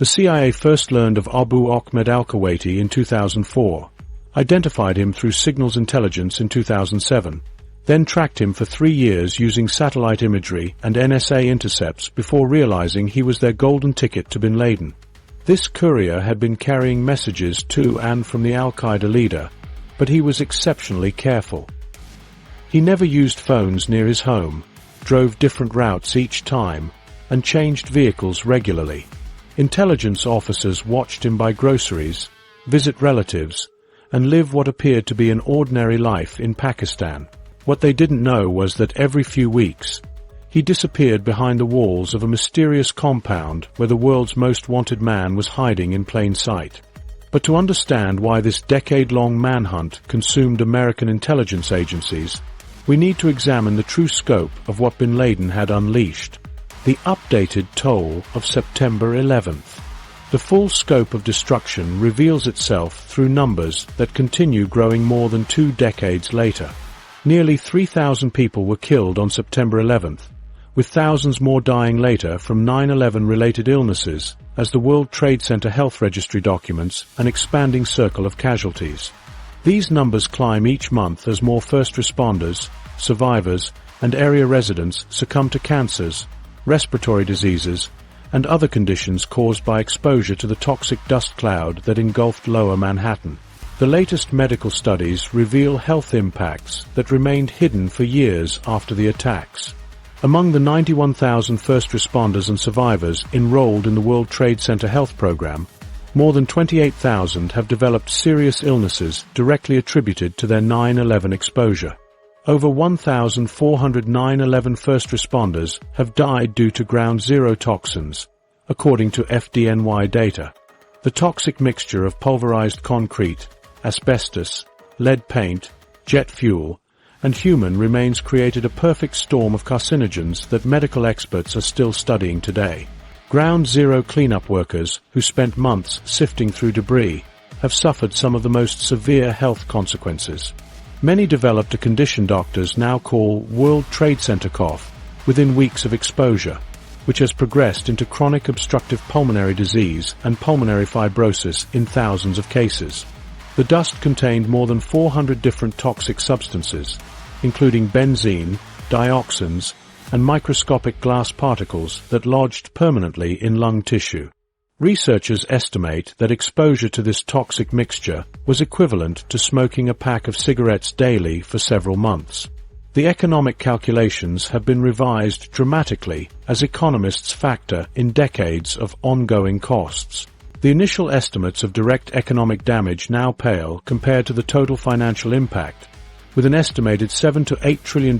The CIA first learned of Abu Ahmed al-Kuwaiti in 2004, identified him through signals intelligence in 2007, then tracked him for 3 years using satellite imagery and NSA intercepts before realizing he was their golden ticket to bin Laden. This courier had been carrying messages to and from the Al-Qaeda leader, but he was exceptionally careful. He never used phones near his home, drove different routes each time, and changed vehicles regularly. Intelligence officers watched him buy groceries, visit relatives, and live what appeared to be an ordinary life in Pakistan. What they didn't know was that every few weeks, he disappeared behind the walls of a mysterious compound where the world's most wanted man was hiding in plain sight. But to understand why this decade-long manhunt consumed American intelligence agencies, we need to examine the true scope of what bin Laden had unleashed. The updated toll of September 11th. The full scope of destruction reveals itself through numbers that continue growing more than 2 decades later. Nearly 3,000 people were killed on September 11th, with thousands more dying later from 9/11-related illnesses, as the World Trade Center Health Registry documents an expanding circle of casualties. These numbers climb each month as more first responders, survivors, and area residents succumb to cancers, respiratory diseases, and other conditions caused by exposure to the toxic dust cloud that engulfed lower Manhattan. The latest medical studies reveal health impacts that remained hidden for years after the attacks. Among the 91,000 first responders and survivors enrolled in the World Trade Center Health Program, more than 28,000 have developed serious illnesses directly attributed to their 9/11 exposure. Over 1,400 9/11 first responders have died due to ground zero toxins, according to FDNY data. The toxic mixture of pulverized concrete, asbestos, lead paint, jet fuel, and human remains created a perfect storm of carcinogens that medical experts are still studying today. Ground zero cleanup workers, who spent months sifting through debris, have suffered some of the most severe health consequences. Many developed a condition doctors now call World Trade Center cough within weeks of exposure, which has progressed into chronic obstructive pulmonary disease and pulmonary fibrosis in thousands of cases. The dust contained more than 400 different toxic substances, including benzene, dioxins, and microscopic glass particles that lodged permanently in lung tissue. Researchers estimate that exposure to this toxic mixture was equivalent to smoking a pack of cigarettes daily for several months. The economic calculations have been revised dramatically as economists factor in decades of ongoing costs. The initial estimates of direct economic damage now pale compared to the total financial impact, with an estimated $7 to $8 trillion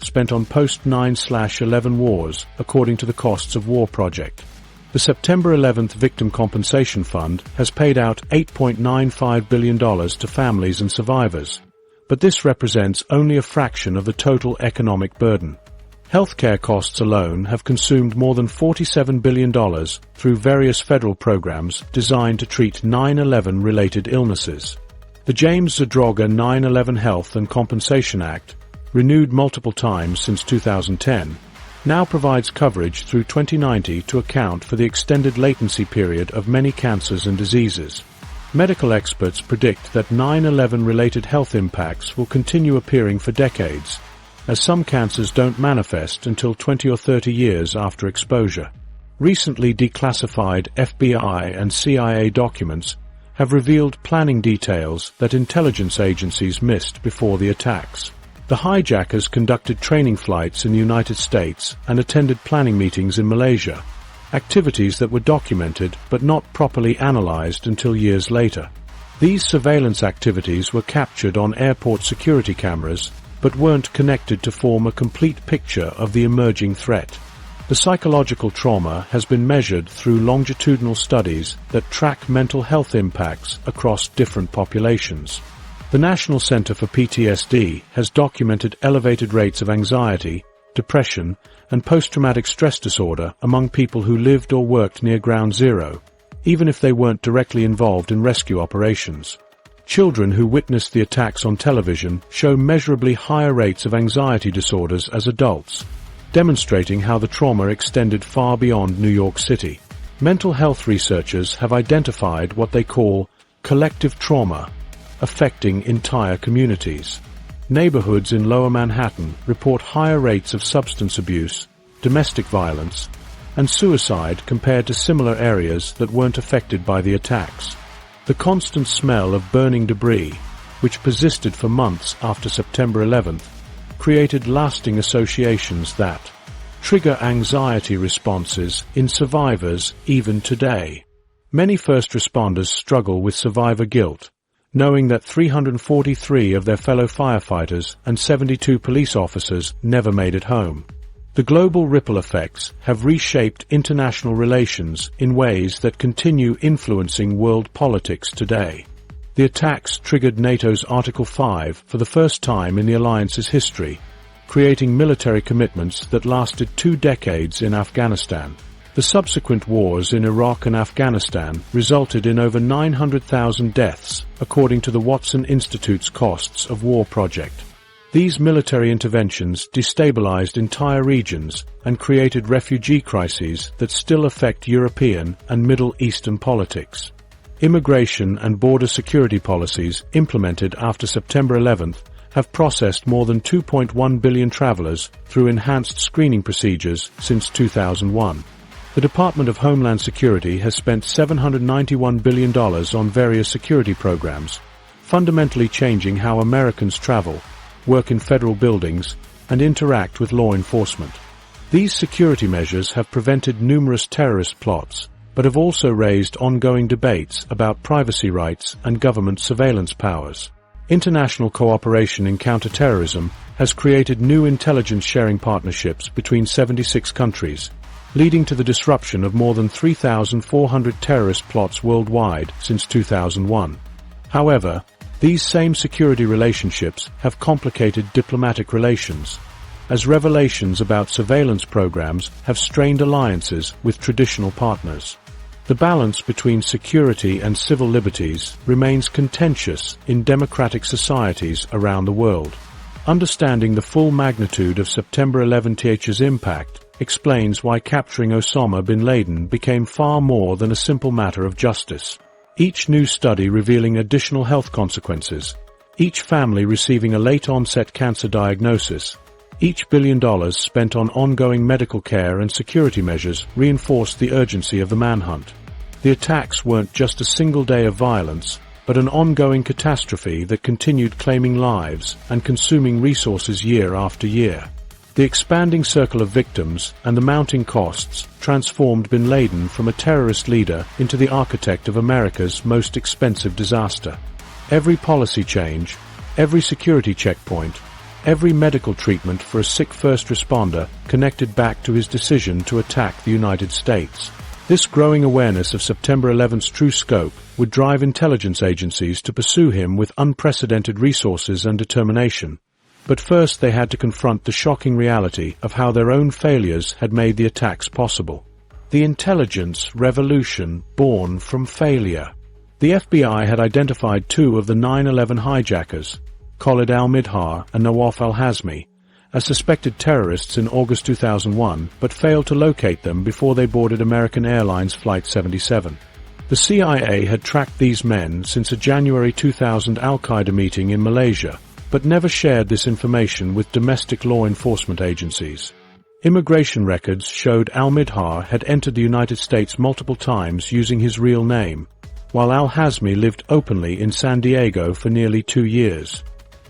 spent on post-9/11 wars, according to the Costs of War project. The September 11th Victim Compensation Fund has paid out $8.95 billion to families and survivors, but this represents only a fraction of the total economic burden. Healthcare costs alone have consumed more than $47 billion through various federal programs designed to treat 9/11-related illnesses. The James Zadroga 9/11 Health and Compensation Act, renewed multiple times since 2010, now provides coverage through 2090 to account for the extended latency period of many cancers and diseases. Medical experts predict that 9/11-related health impacts will continue appearing for decades, as some cancers don't manifest until 20 or 30 years after exposure. Recently declassified FBI and CIA documents have revealed planning details that intelligence agencies missed before the attacks. The hijackers conducted training flights in the United States and attended planning meetings in Malaysia, activities that were documented but not properly analyzed until years later. These surveillance activities were captured on airport security cameras but weren't connected to form a complete picture of the emerging threat. The psychological trauma has been measured through longitudinal studies that track mental health impacts across different populations. The National Center for PTSD has documented elevated rates of anxiety, depression, and post-traumatic stress disorder among people who lived or worked near Ground Zero, even if they weren't directly involved in rescue operations. Children who witnessed the attacks on television show measurably higher rates of anxiety disorders as adults, demonstrating how the trauma extended far beyond New York City. Mental health researchers have identified what they call collective trauma, affecting entire communities. Neighborhoods in Lower Manhattan report higher rates of substance abuse, domestic violence, and suicide compared to similar areas that weren't affected by the attacks. The constant smell of burning debris, which persisted for months after September 11th, created lasting associations that trigger anxiety responses in survivors even today. Many first responders struggle with survivor guilt, knowing that 343 of their fellow firefighters and 72 police officers never made it home. The global ripple effects have reshaped international relations in ways that continue influencing world politics today. The attacks triggered NATO's Article 5 for the first time in the alliance's history, creating military commitments that lasted 2 decades in Afghanistan. The subsequent wars in Iraq and Afghanistan resulted in over 900,000 deaths, according to the Watson Institute's Costs of War project. These military interventions destabilized entire regions and created refugee crises that still affect European and Middle Eastern politics. Immigration and border security policies implemented after September 11th have processed more than 2.1 billion travelers through enhanced screening procedures since 2001. The Department of Homeland Security has spent $791 billion on various security programs, fundamentally changing how Americans travel, work in federal buildings, and interact with law enforcement. These security measures have prevented numerous terrorist plots, but have also raised ongoing debates about privacy rights and government surveillance powers. International cooperation in counterterrorism has created new intelligence-sharing partnerships between 76 countries, leading to the disruption of more than 3,400 terrorist plots worldwide since 2001. However, these same security relationships have complicated diplomatic relations, as revelations about surveillance programs have strained alliances with traditional partners. The balance between security and civil liberties remains contentious in democratic societies around the world. Understanding the full magnitude of September 11th's impact explains why capturing Osama bin Laden became far more than a simple matter of justice. Each new study revealing additional health consequences, each family receiving a late-onset cancer diagnosis, each $1 billion spent on ongoing medical care and security measures reinforced the urgency of the manhunt. The attacks weren't just a single day of violence, but an ongoing catastrophe that continued claiming lives and consuming resources year after year. The expanding circle of victims and the mounting costs transformed bin Laden from a terrorist leader into the architect of America's most expensive disaster. Every policy change, every security checkpoint, every medical treatment for a sick first responder connected back to his decision to attack the United States. This growing awareness of September 11th's true scope would drive intelligence agencies to pursue him with unprecedented resources and determination. But first they had to confront the shocking reality of how their own failures had made the attacks possible. The intelligence revolution born from failure. The FBI had identified 2 of the 9/11 hijackers, Khalid al-Midhar and Nawaf al-Hazmi, as suspected terrorists in August 2001, but failed to locate them before they boarded American Airlines Flight 77. The CIA had tracked these men since a January 2000 Al-Qaeda meeting in Malaysia, but never shared this information with domestic law enforcement agencies. Immigration records showed al-Midhar had entered the United States multiple times using his real name, while al-Hazmi lived openly in San Diego for nearly 2 years.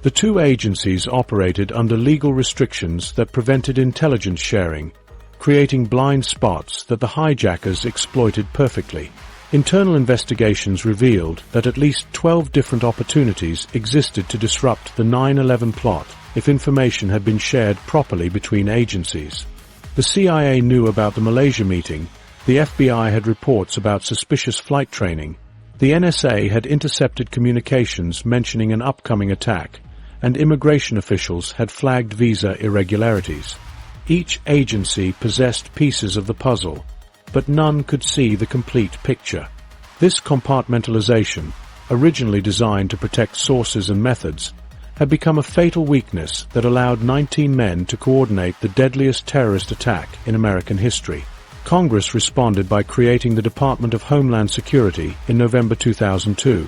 The 2 agencies operated under legal restrictions that prevented intelligence sharing, creating blind spots that the hijackers exploited perfectly. Internal investigations revealed that at least 12 different opportunities existed to disrupt the 9/11 plot if information had been shared properly between agencies. The CIA knew about the Malaysia meeting, the FBI had reports about suspicious flight training, the NSA had intercepted communications mentioning an upcoming attack, and immigration officials had flagged visa irregularities. Each agency possessed pieces of the puzzle, but none could see the complete picture. This compartmentalization, originally designed to protect sources and methods, had become a fatal weakness that allowed 19 men to coordinate the deadliest terrorist attack in American history. Congress responded by creating the Department of Homeland Security in November 2002,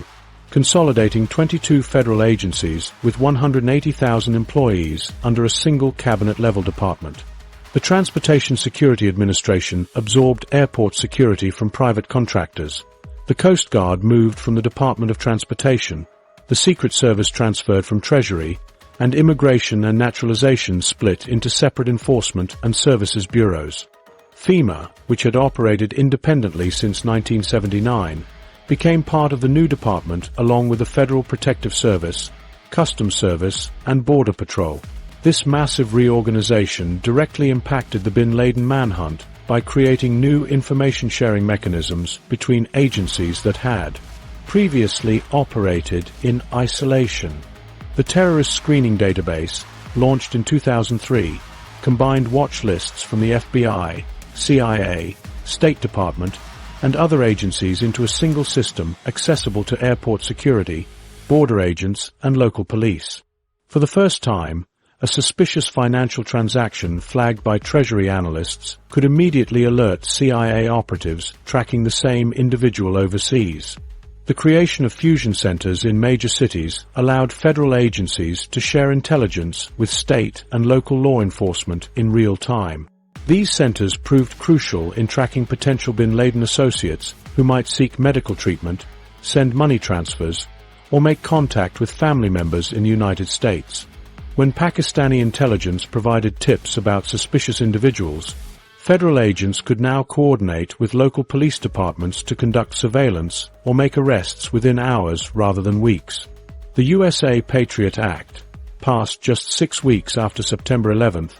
consolidating 22 federal agencies with 180,000 employees under a single cabinet-level department. The Transportation Security Administration absorbed airport security from private contractors. The Coast Guard moved from the Department of Transportation, the Secret Service transferred from Treasury, and Immigration and Naturalization split into separate enforcement and services bureaus. FEMA, which had operated independently since 1979, became part of the new department along with the Federal Protective Service, Customs Service, and Border Patrol. This massive reorganization directly impacted the bin Laden manhunt by creating new information-sharing mechanisms between agencies that had previously operated in isolation. The Terrorist Screening Database, launched in 2003, combined watch lists from the FBI, CIA, State Department, and other agencies into a single system accessible to airport security, border agents, and local police. For the first time, a suspicious financial transaction flagged by Treasury analysts could immediately alert CIA operatives tracking the same individual overseas. The creation of fusion centers in major cities allowed federal agencies to share intelligence with state and local law enforcement in real time. These centers proved crucial in tracking potential bin Laden associates who might seek medical treatment, send money transfers, or make contact with family members in the United States. When Pakistani intelligence provided tips about suspicious individuals, federal agents could now coordinate with local police departments to conduct surveillance or make arrests within hours rather than weeks. The USA Patriot Act, passed just 6 weeks after September 11th,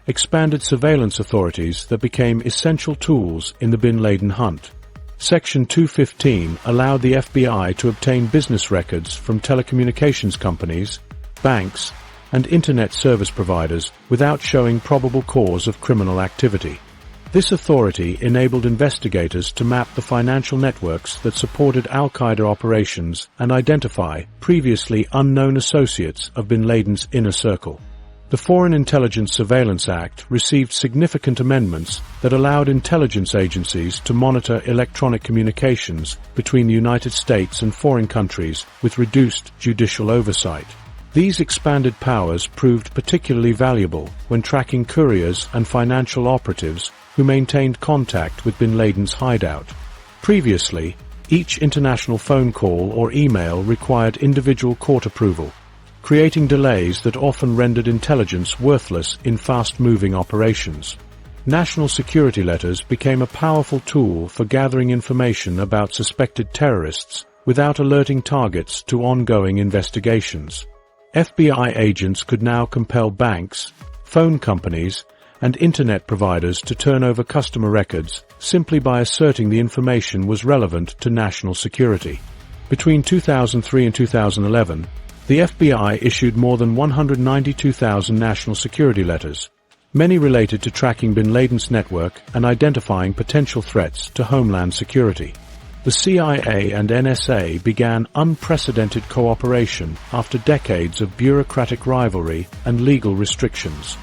expanded surveillance authorities that became essential tools in the bin Laden hunt. Section 215 allowed the FBI to obtain business records from telecommunications companies, banks, and internet service providers without showing probable cause of criminal activity. This authority enabled investigators to map the financial networks that supported Al-Qaeda operations and identify previously unknown associates of bin Laden's inner circle. The Foreign Intelligence Surveillance Act received significant amendments that allowed intelligence agencies to monitor electronic communications between the United States and foreign countries with reduced judicial oversight. These expanded powers proved particularly valuable when tracking couriers and financial operatives who maintained contact with bin Laden's hideout. Previously, each international phone call or email required individual court approval, creating delays that often rendered intelligence worthless in fast-moving operations. National security letters became a powerful tool for gathering information about suspected terrorists without alerting targets to ongoing investigations. FBI agents could now compel banks, phone companies, and internet providers to turn over customer records simply by asserting the information was relevant to national security. Between 2003 and 2011, the FBI issued more than 192,000 national security letters, many related to tracking bin Laden's network and identifying potential threats to Homeland security. The CIA and NSA began unprecedented cooperation after decades of bureaucratic rivalry and legal restrictions.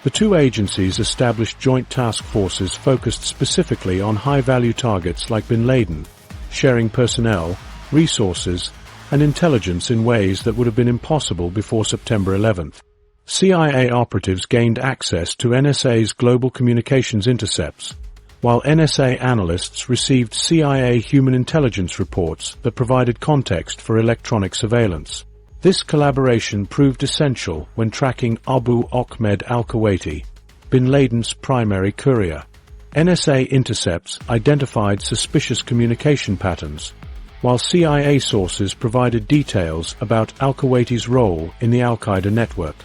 The two agencies established joint task forces focused specifically on high-value targets like bin Laden, sharing personnel, resources, and intelligence in ways that would have been impossible before September 11th. CIA operatives gained access to NSA's global communications intercepts, while NSA analysts received CIA human intelligence reports that provided context for electronic surveillance. This collaboration proved essential when tracking Abu Ahmed al-Kuwaiti, bin Laden's primary courier. NSA intercepts identified suspicious communication patterns, while CIA sources provided details about al-Kuwaiti's role in the Al-Qaeda network.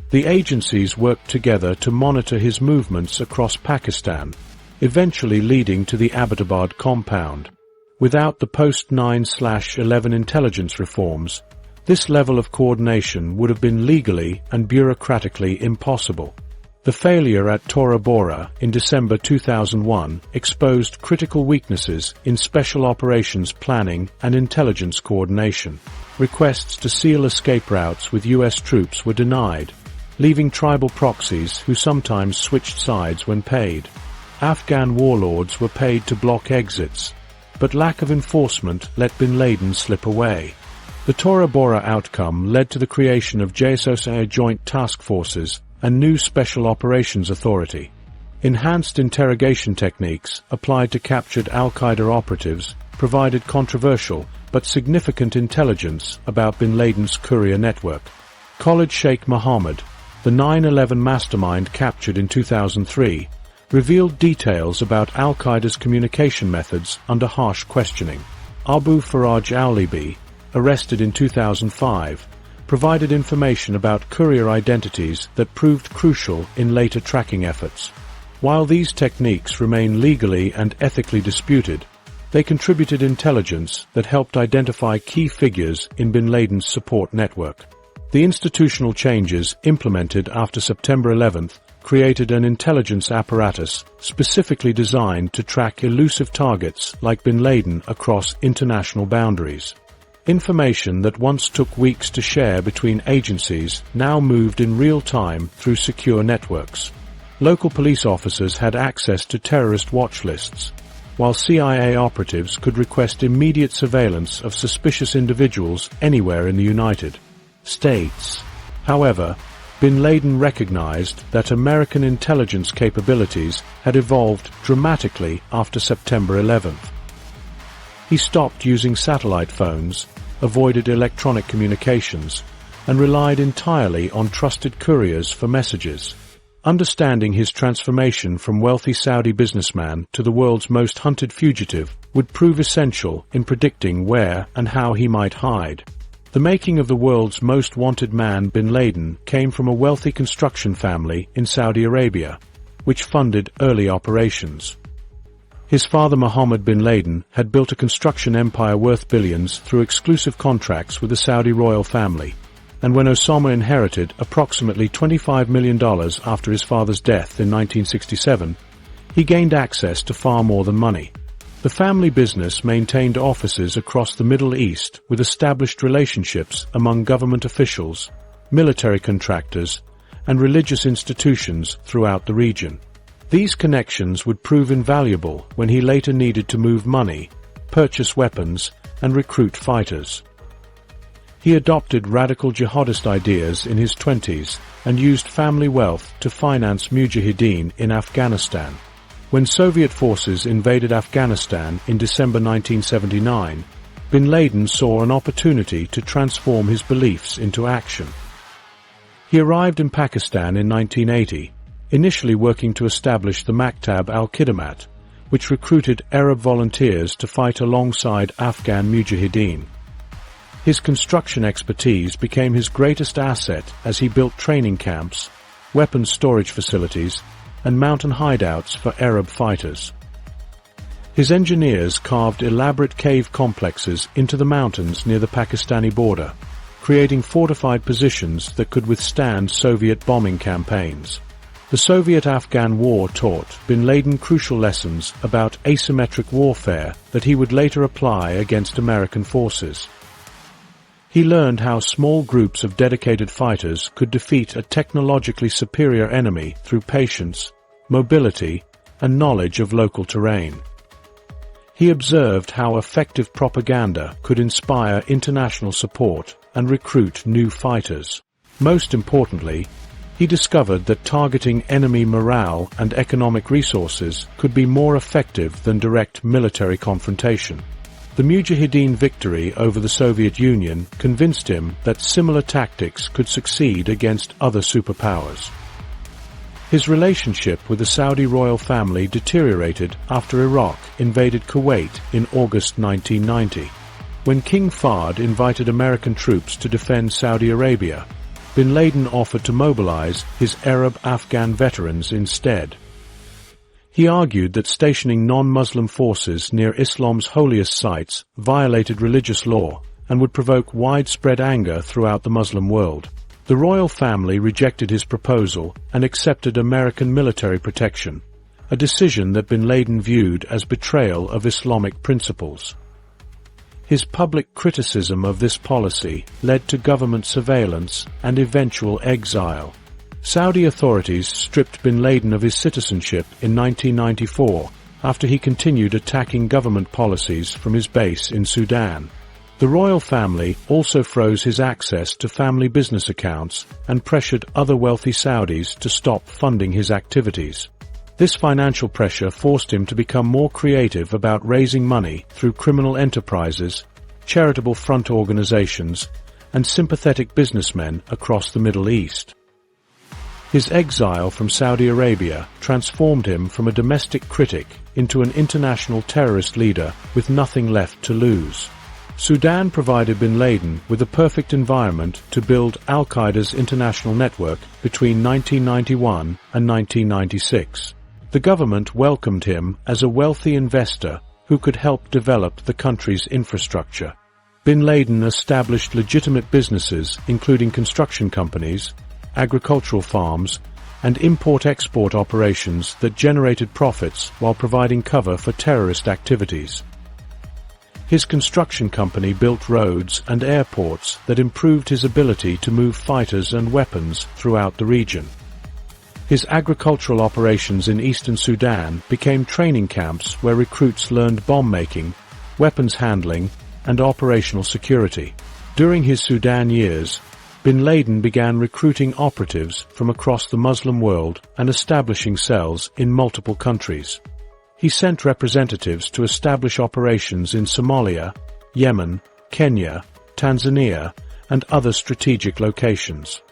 The agencies worked together to monitor his movements across Pakistan, eventually leading to the Abbottabad compound. Without the post-9/11 intelligence reforms, this level of coordination would have been legally and bureaucratically impossible. The failure at Tora in December 2001 exposed critical weaknesses in special operations planning and intelligence coordination. Requests to seal escape routes with U.S. troops were denied, leaving tribal proxies who sometimes switched sides when paid. Afghan warlords were paid to block exits, but lack of enforcement let bin Laden slip away. The Tora Bora outcome led to the creation of JSOSA Joint Task Forces and new Special Operations Authority. Enhanced interrogation techniques applied to captured Al-Qaeda operatives provided controversial but significant intelligence about bin Laden's Courier network. Khalid Sheikh Mohammed, the 9/11 mastermind captured in 2003, revealed details about Al-Qaeda's communication methods under harsh questioning. Abu Faraj al-Libi, arrested in 2005, provided information about courier identities that proved crucial in later tracking efforts. While these techniques remain legally and ethically disputed, they contributed intelligence that helped identify key figures in bin Laden's support network. The institutional changes implemented after September 11 created an intelligence apparatus specifically designed to track elusive targets like bin Laden across international boundaries. Information that once took weeks to share between agencies now moved in real time through secure networks. Local police officers had access to terrorist watch lists, while CIA operatives could request immediate surveillance of suspicious individuals anywhere in the United States. However, bin Laden recognized that American intelligence capabilities had evolved dramatically after September 11. He stopped using satellite phones, avoided electronic communications, and relied entirely on trusted couriers for messages. Understanding his transformation from wealthy Saudi businessman to the world's most hunted fugitive would prove essential in predicting where and how he might hide. The making of the world's most wanted man, bin Laden, came from a wealthy construction family in Saudi Arabia, which funded early operations. His father Mohammed bin Laden had built a construction empire worth billions through exclusive contracts with the Saudi royal family, and when Osama inherited approximately $25 million after his father's death in 1967, he gained access to far more than money. The family business maintained offices across the Middle East with established relationships among government officials, military contractors, and religious institutions throughout the region. These connections would prove invaluable when he later needed to move money, purchase weapons, and recruit fighters. He adopted radical jihadist ideas in his 20s and used family wealth to finance mujahideen in Afghanistan. When Soviet forces invaded Afghanistan in December 1979, bin Laden saw an opportunity to transform his beliefs into action. He arrived in Pakistan in 1980, initially working to establish the Maktab al-Khidmat, which recruited Arab volunteers to fight alongside Afghan mujahideen. His construction expertise became his greatest asset as he built training camps, weapons storage facilities, and mountain hideouts for Arab fighters. His engineers carved elaborate cave complexes into the mountains near the Pakistani border, creating fortified positions that could withstand Soviet bombing campaigns. The Soviet-Afghan War taught bin Laden crucial lessons about asymmetric warfare that he would later apply against American forces. He learned how small groups of dedicated fighters could defeat a technologically superior enemy through patience, mobility, and knowledge of local terrain. He observed how effective propaganda could inspire international support and recruit new fighters. Most importantly, he discovered that targeting enemy morale and economic resources could be more effective than direct military confrontation. The Mujahideen victory over the Soviet Union convinced him that similar tactics could succeed against other superpowers. His relationship with the Saudi royal family deteriorated after Iraq invaded Kuwait in August 1990. When King Fahd invited American troops to defend Saudi Arabia, bin Laden offered to mobilize his Arab-Afghan veterans instead. He argued that stationing non-Muslim forces near Islam's holiest sites violated religious law and would provoke widespread anger throughout the Muslim world. The royal family rejected his proposal and accepted American military protection, a decision that bin Laden viewed as betrayal of Islamic principles. His public criticism of this policy led to government surveillance and eventual exile. Saudi authorities stripped bin Laden of his citizenship in 1994 after he continued attacking government policies from his base in Sudan. The royal family also froze his access to family business accounts and pressured other wealthy Saudis to stop funding his activities. This financial pressure forced him to become more creative about raising money through criminal enterprises, charitable front organizations, and sympathetic businessmen across the Middle East. His exile from Saudi Arabia transformed him from a domestic critic into an international terrorist leader with nothing left to lose. Sudan provided bin Laden with a perfect environment to build Al-Qaeda's international network between 1991 and 1996. The government welcomed him as a wealthy investor who could help develop the country's infrastructure. Bin Laden established legitimate businesses including construction companies, agricultural farms, and import-export operations that generated profits while providing cover for terrorist activities. His construction company built roads and airports that improved his ability to move fighters and weapons throughout the region. His agricultural operations in eastern Sudan became training camps where recruits learned bomb-making, weapons handling, and operational security. During his Sudan years, bin Laden began recruiting operatives from across the Muslim world and establishing cells in multiple countries. He sent representatives to establish operations in Somalia, Yemen, Kenya, Tanzania, and other strategic locations.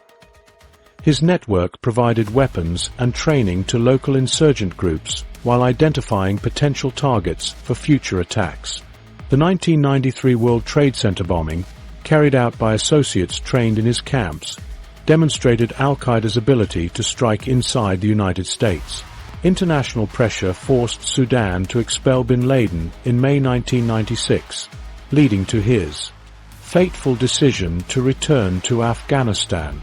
His network provided weapons and training to local insurgent groups while identifying potential targets for future attacks. The 1993 World Trade Center bombing, carried out by associates trained in his camps, demonstrated Al-Qaeda's ability to strike inside the United States. International pressure forced Sudan to expel bin Laden in May 1996, leading to his fateful decision to return to Afghanistan.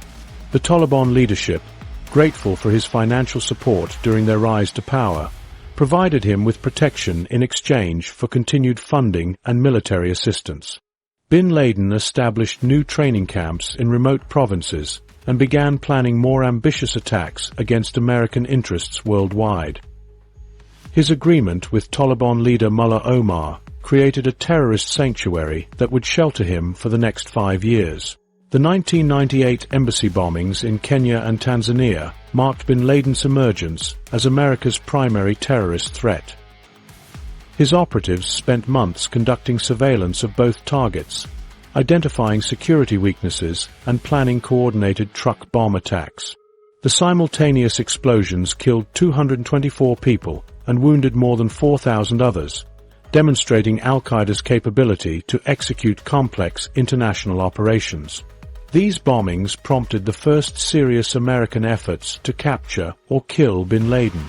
The Taliban leadership, grateful for his financial support during their rise to power, provided him with protection in exchange for continued funding and military assistance. Bin Laden established new training camps in remote provinces and began planning more ambitious attacks against American interests worldwide. His agreement with Taliban leader Mullah Omar created a terrorist sanctuary that would shelter him for the next 5 years. The 1998 embassy bombings in Kenya and Tanzania marked bin Laden's emergence as America's primary terrorist threat. His operatives spent months conducting surveillance of both targets, identifying security weaknesses and planning coordinated truck bomb attacks. The simultaneous explosions killed 224 people and wounded more than 4,000 others, demonstrating Al-Qaeda's capability to execute complex international operations. These bombings prompted the first serious American efforts to capture or kill bin Laden.